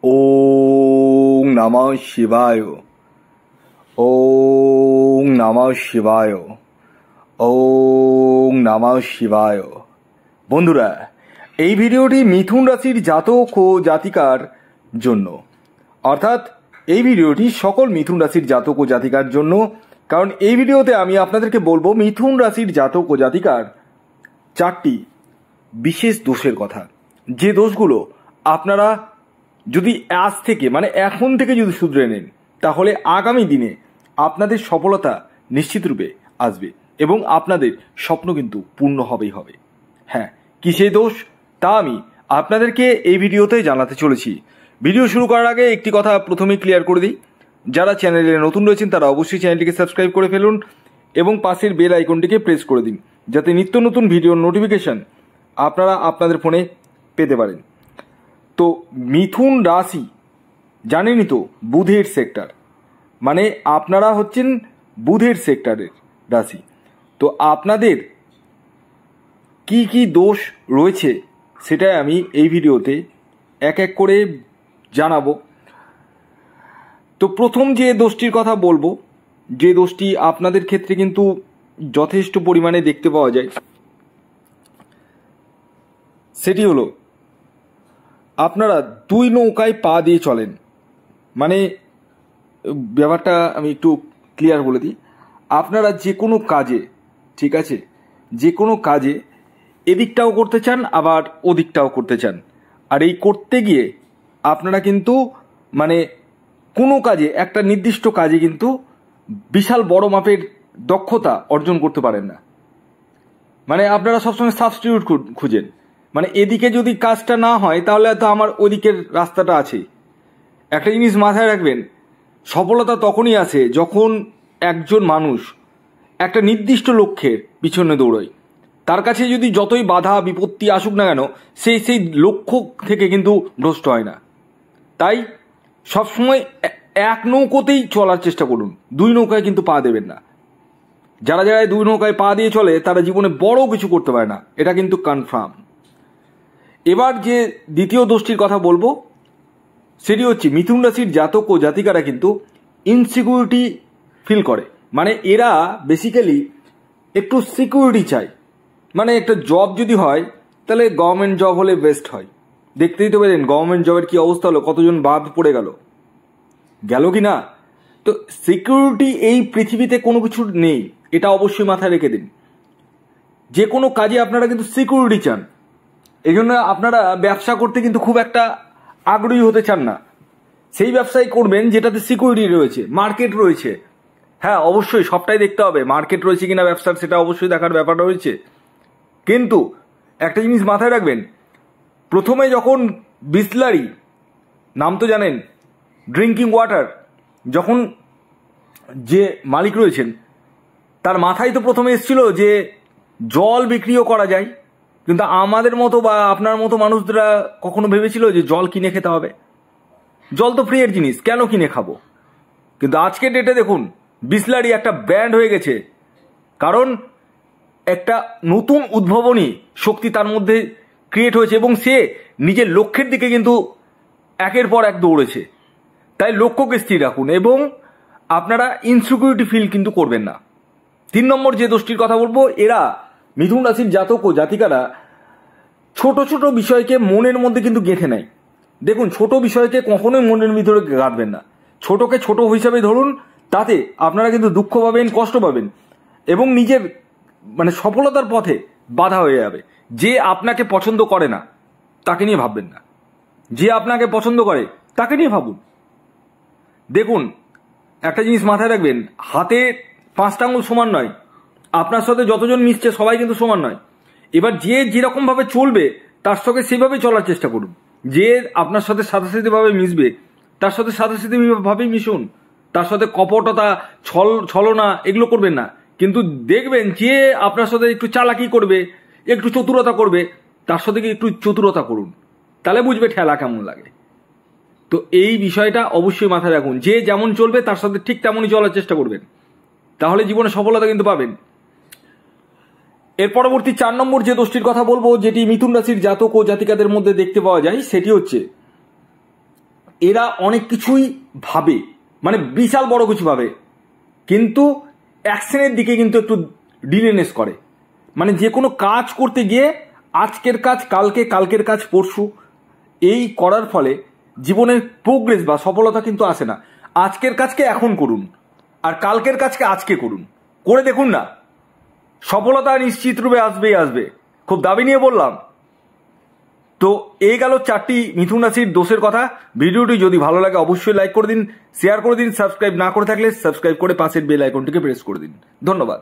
ওং নমঃ শিবায়। ওং নমঃ শিবায়। ওং নমঃ শিবায়। বন্ধুরা, এই ভিডিওটি মিথুন রাশির জাতক ও জাতিকার জন্য, অর্থাৎ এই ভিডিওটি সকল মিথুন রাশির জাতক ও জাতিকার জন্য। কারণ এই ভিডিওতে আমি আপনাদেরকে বলবো মিথুন রাশির জাতক ও জাতিকার 4টি বিশেষ দোষের কথা, যে দোষগুলো আপনারা যদি আজ থেকে এখন থেকে যদি শুধরে নেন, তাহলে আগামী দিনে আপনাদের সফলতা নিশ্চিত রূপে আসবে এবং আপনাদের স্বপ্ন কিন্তু পূর্ণ হবেই হবে। হ্যাঁ, কি সেই দোষ তা আমি আপনাদেরকে এই ভিডিওতে জানাতে চলেছি। ভিডিও শুরু করার আগে একটি কথা প্রথমেই ক্লিয়ার করে দিই, যারা চ্যানেলে নতুন রয়েছেন তারা অবশ্যই চ্যানেলটিকে সাবস্ক্রাইব করে ফেলুন এবং পাশের বেল আইকনটিকে প্রেস করে দিন, যাতে নিত্য নতুন ভিডিওর নোটিফিকেশন আপনারা আপনাদের ফোনে পেতে পারেন। তো মিথুন রাশি জানেনই তো বুধের সেক্টর, আপনারা হচ্ছেন বুধের সেক্টরের রাশি। তো আপনাদের কি কি দোষ রয়েছে সেটাই আমি এই ভিডিওতে এক এক করে জানাবো। তো প্রথম যে দোষটির কথা বলবো, যে দোষটি আপনাদের ক্ষেত্রে কিন্তু যথেষ্ট পরিমাণে দেখতে পাওয়া যায়, সেটি হলো আপনারা দুই নৌকায় পা দিয়ে চলেন। ব্যাপারটা আমি একটু ক্লিয়ার বলে দিই। আপনারা যে কোনো কাজে, ঠিক আছে, যে কোনো কাজে এদিকটাও করতে চান আবার ওদিকটাও করতে চান, আর এই করতে গিয়ে আপনারা কিন্তু কোনো কাজে, একটা নির্দিষ্ট কাজে কিন্তু বিশাল বড় মাপের দক্ষতা অর্জন করতে পারেন না। আপনারা সবসময় সাবস্টিটিউট খুঁজেন, এদিকে যদি কাজটা না হয় তাহলে তো আমার ওদিকের রাস্তাটা আছে। একটা জিনিস মাথায় রাখবেন, সফলতা তখনই আসে যখন একজন মানুষ একটা নির্দিষ্ট লক্ষ্যের পিছনে দৌড়য়। তার কাছে যদি যতই বাধা বিপত্তি আসুক না কেন, সেই লক্ষ্য থেকে কিন্তু ভ্রষ্ট হয় না। তাই সবসময় এক নৌকোতেই চলার চেষ্টা করুন, দুই নৌকায় কিন্তু পা দেবেন না। যারা দুই নৌকায় পা দিয়ে চলে তারা জীবনে বড় কিছু করতে পারে না, এটা কিন্তু কনফার্ম। এবার যে দ্বিতীয় দোষটির কথা বলবো সেটি হচ্ছে মিথুন রাশির জাতক ও জাতিকারা কিন্তু ইনসিকিউরিটি ফিল করে। এরা বেসিক্যালি একটু সিকিউরিটি চায়। একটা জব যদি হয় তাহলে গভর্নমেন্ট জব হলে বেস্ট হয়। দেখতেই তো পেলেন গভর্নমেন্ট জবের কি অবস্থা হলো, কতজন বাদ পড়ে গেল কি না। তো সিকিউরিটি এই পৃথিবীতে কোনো কিছু নেই, এটা অবশ্যই মাথায় রেখে দিন। যে কোনো কাজে আপনারা কিন্তু সিকিউরিটি চান, এই জন্য আপনারা ব্যবসা করতে কিন্তু খুব একটা আগ্রহী হতে চান না। সেই ব্যবসাই করবেন যেটাতে সিকিউরিটি রয়েছে, মার্কেট রয়েছে। হ্যাঁ, অবশ্যই সবটাই দেখতে হবে, মার্কেট রয়েছে কিনা ব্যবসার সেটা অবশ্যই দেখার ব্যাপার রয়েছে। কিন্তু একটা জিনিস মাথায় রাখবেন, প্রথমে যখন বিসলারি, নাম তো জানেন, ড্রিঙ্কিং ওয়াটার, যখন যে মালিক রয়েছেন তার মাথায় তো প্রথমে এসেছিল যে জল বিক্রিও করা যায়, কিন্তু আমাদের মতো বা আপনার মতো মানুষরা কখনো ভেবেছিল যে জল কিনে খেতে হবে? জল তো ফ্রি এর জিনিস, কেন কিনে খাবো? কিন্তু আজকের ডেটে দেখুন বিসলারি একটা ব্র্যান্ড হয়ে গেছে, কারণ একটা নতুন উদ্ভাবনী শক্তি তার মধ্যে ক্রিয়েট হয়েছে এবং সে নিজের লক্ষ্যের দিকে কিন্তু একের পর এক দৌড়েছে। তাই লক্ষ্যকে স্থির রাখুন এবং আপনারা ইনসিকিউরিটি ফিল কিন্তু করবেন না। 3 নম্বর যে দোষটির কথা বলবো, এরা মিথুন রাশির জাতক ও জাতিকারা ছোট ছোট বিষয়কে মনের মধ্যে কিন্তু গেঁথে নেয়। দেখুন, ছোট বিষয়কে কখনোই মনের ভিতরে গাঁথবেন না, ছোটকে ছোট হিসাবে ধরুন। তাতে আপনারা কিন্তু দুঃখ পাবেন, কষ্ট পাবেন এবং নিজের সফলতার পথে বাধা হয়ে যাবে। যে আপনাকে পছন্দ করে না তাকে নিয়ে ভাববেন না, যে আপনাকে পছন্দ করে তাকে নিয়ে ভাবুন। দেখুন, একটা জিনিস মাথায় রাখবেন, হাতে 5টা আঙুল সমান নয়, আপনার সাথে যতজন মিশছে সবাই কিন্তু সমান নয়। এবার যে যেরকম ভাবে চলবে তার সঙ্গে সেভাবে চলার চেষ্টা করুন। যে আপনার সাথে সাদাসিধেভাবে মিশবে তার সাথে সাদাসিধেভাবেই মিশুন, তার সাথে কপটতা, ছলনা এগুলো করবেন না। কিন্তু দেখবেন যে আপনার সাথে একটু চালাকি করবে, একটু চতুরতা করবে, তার সাথে একটু চতুরতা করুন, তাহলে বুঝবে ঠেলা কেমন লাগে। তো এই বিষয়টা অবশ্যই মাথায় রাখুন, যে যেমন চলবে তার সাথে ঠিক তেমনই চলার চেষ্টা করবেন, তাহলে জীবনে সফলতা কিন্তু পাবেন। এর পরবর্তী 4 নম্বর যে দোষটির কথা বলবো, যেটি মিথুন রাশির জাতক ও জাতিকাদের মধ্যে দেখতে পাওয়া যায়, সেটি হচ্ছে এরা অনেক কিছুই ভাবে, মানে বিশাল বড় কিছু ভাবে, কিন্তু অ্যাকশনের দিকে কিন্তু একটু ডিলেনেস করে। মানে যে কোনো কাজ করতে গিয়ে আজকের কাজ কালকে, কালকের কাজ পরশু, এই করার ফলে জীবনের প্রোগ্রেস বা সফলতা কিন্তু আসে না। আজকের কাজকে এখন করুন আর কালকের কাজকে আজকে করুন, করে দেখুন না, সফলতা নিশ্চিত রূপে আসবেই আসবে। খুব দাবি নিয়ে বললাম। তো এই গেল 4টি মিথুন রাশির দোষের কথা। ভিডিওটি যদি ভালো লাগে অবশ্যই লাইক করে দিন, শেয়ার করে দিন, সাবস্ক্রাইব না করে থাকলে সাবস্ক্রাইব করে পাশের বেল আইকনটিকে প্রেস করে দিন। ধন্যবাদ।